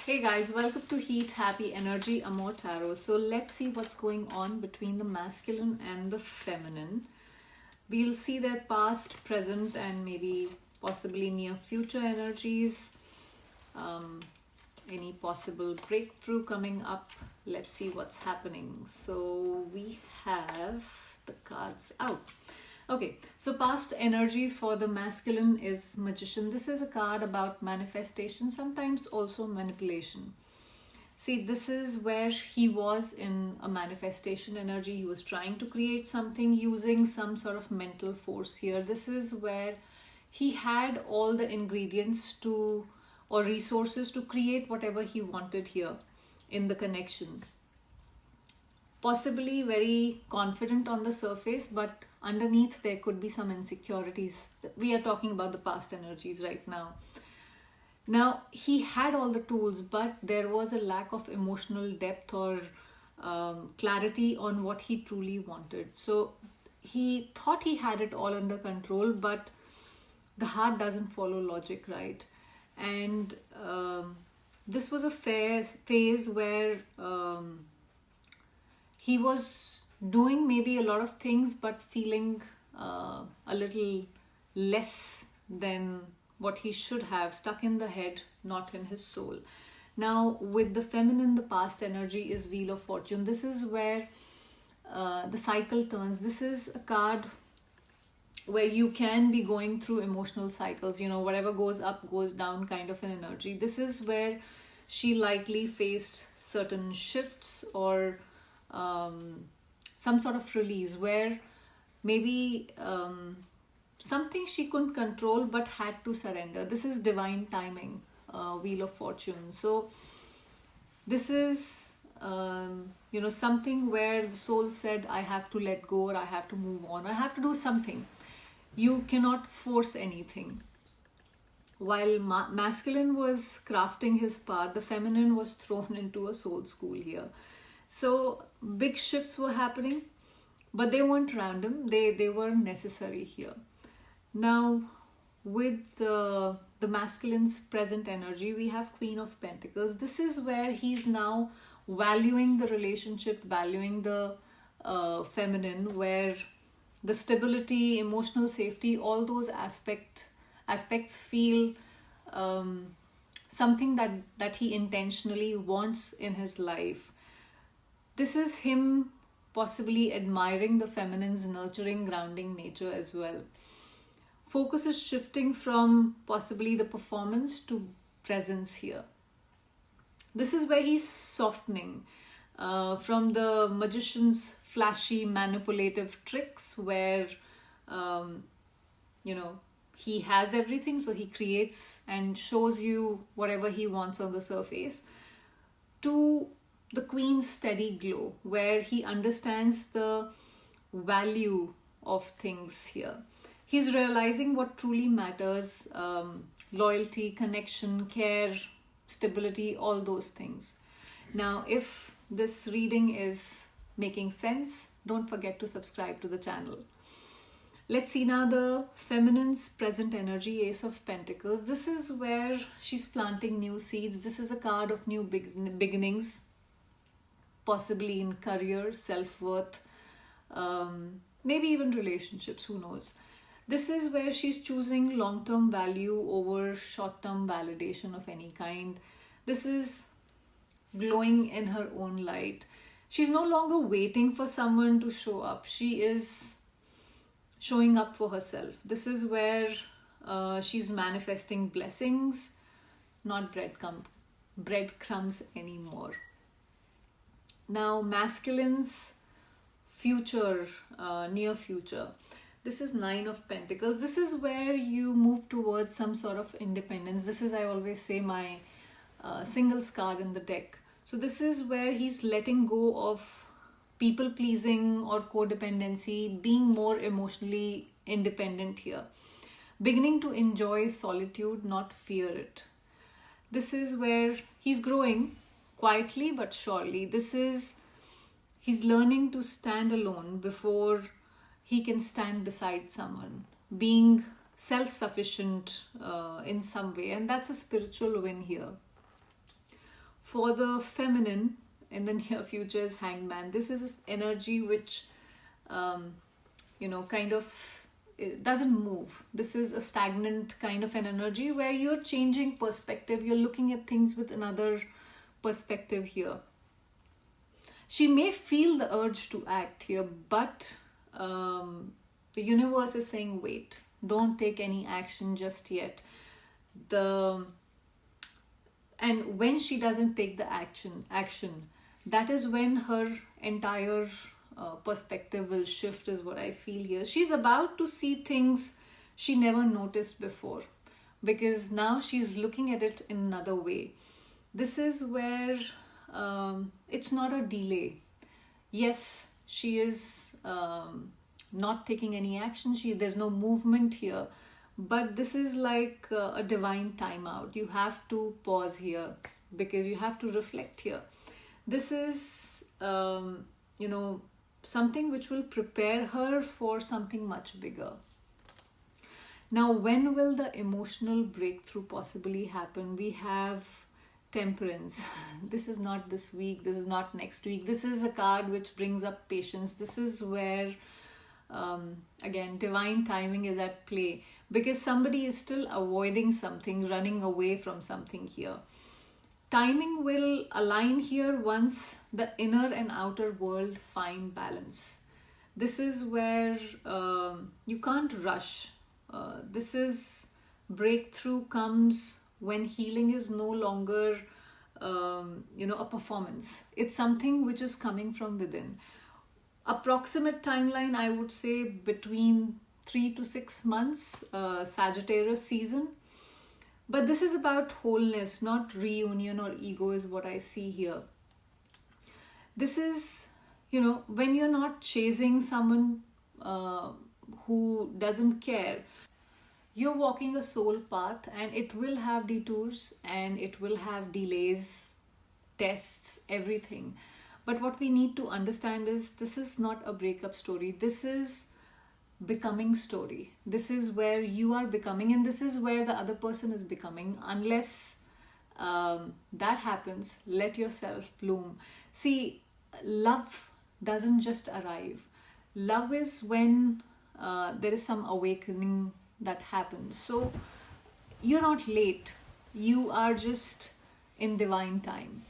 Hey guys, welcome to Heat Happy Energy Amor Tarot. So let's see what's going on between the masculine and the feminine. We'll see their past, present, and maybe possibly near future energies. Any possible breakthrough coming up. Let's see what's happening. So we have the cards out. Okay, so past energy for the masculine is Magician. This is a card about manifestation, sometimes also manipulation. See, this is where he was in a manifestation energy. He was trying to create something using some sort of mental force here. This is where he had all the ingredients to or resources to create whatever he wanted here in the connection. Possibly very confident on the surface, but underneath there could be some insecurities. We are talking about the past energies right now. Now, he had all the tools, but there was a lack of emotional depth or clarity on what he truly wanted. So he thought he had it all under control, but the heart doesn't follow logic, right? And this was a phase where he was doing maybe a lot of things, but feeling a little less than what he should have, stuck in the head, not in his soul. Now, with the feminine, the past energy is Wheel of Fortune. This is where the cycle turns. This is a card where you can be going through emotional cycles, whatever goes up goes down kind of an energy. This is where she likely faced certain shifts or some sort of release where maybe something she couldn't control but had to surrender. This is divine timing, Wheel of Fortune. So this is something where the soul said, I have to let go, or I have to move on, or I have to do something. You cannot force anything. While masculine was crafting his path, the feminine was thrown into a soul school here. So big shifts were happening, but they weren't random. They were necessary here. Now, with the masculine's present energy, we have Queen of Pentacles. This is where he's now valuing the relationship, valuing the feminine, where the stability, emotional safety, all those aspects feel something that he intentionally wants in his life. This is him possibly admiring the feminine's nurturing, grounding nature as well. Focus is shifting from possibly the performance to presence here. This is where he's softening from the magician's flashy, manipulative tricks where, he has everything, so he creates and shows you whatever he wants on the surface, to the Queen's steady glow, where he understands the value of things here. He's realizing what truly matters, loyalty, connection, care, stability, all those things. Now, if this reading is making sense, don't forget to subscribe to the channel. Let's see now the feminine's present energy, Ace of Pentacles. This is where she's planting new seeds. This is a card of new beginnings, possibly in career, self-worth, maybe even relationships, who knows. This is where she's choosing long-term value over short-term validation of any kind. This is glowing in her own light. She's no longer waiting for someone to show up. She is showing up for herself. This is where she's manifesting blessings, not breadcrumbs anymore. Now, masculine's future, near future. This is Nine of Pentacles. This is where you move towards some sort of independence. This is, I always say, my singles card in the deck. So this is where he's letting go of people pleasing or codependency, being more emotionally independent here. Beginning to enjoy solitude, not fear it. This is where he's growing quietly but surely. This is, he's learning to stand alone before he can stand beside someone, being self-sufficient in some way, and that's a spiritual win here. For the feminine in the near future is Hangman. This is this energy which, kind of it doesn't move. This is a stagnant kind of an energy where you're changing perspective. You're looking at things with another perspective here. She may feel the urge to act here, but the universe is saying, wait, don't take any action just yet. And when she doesn't take the action, that is when her entire perspective will shift, is what I feel here. She's about to see things she never noticed before, because now she's looking at it in another way. This is where it's not a delay. Yes, she is not taking any action. There's no movement here, but this is like a divine timeout. You have to pause here because you have to reflect here. This is something which will prepare her for something much bigger. Now, when will the emotional breakthrough possibly happen? We have Temperance. This is not this week. This is not next week. This is a card which brings up patience. This is where, again, divine timing is at play, because somebody is still avoiding something, running away from something here. Timing will align here once the inner and outer world find balance. This is where you can't rush. This is breakthrough comes when healing is no longer a performance. It's something which is coming from within. Approximate timeline, I would say between 3 to 6 months, Sagittarius season. But this is about wholeness, not reunion or ego, is what I see here. This is, when you're not chasing someone who doesn't care. You're walking a soul path, and it will have detours and it will have delays, tests, everything. But what we need to understand is this is not a breakup story. This is becoming story. This is where you are becoming, and this is where the other person is becoming. Unless that happens, let yourself bloom. See, love doesn't just arrive. Love is when there is some awakening that happens. So you're not late. You are just in divine time.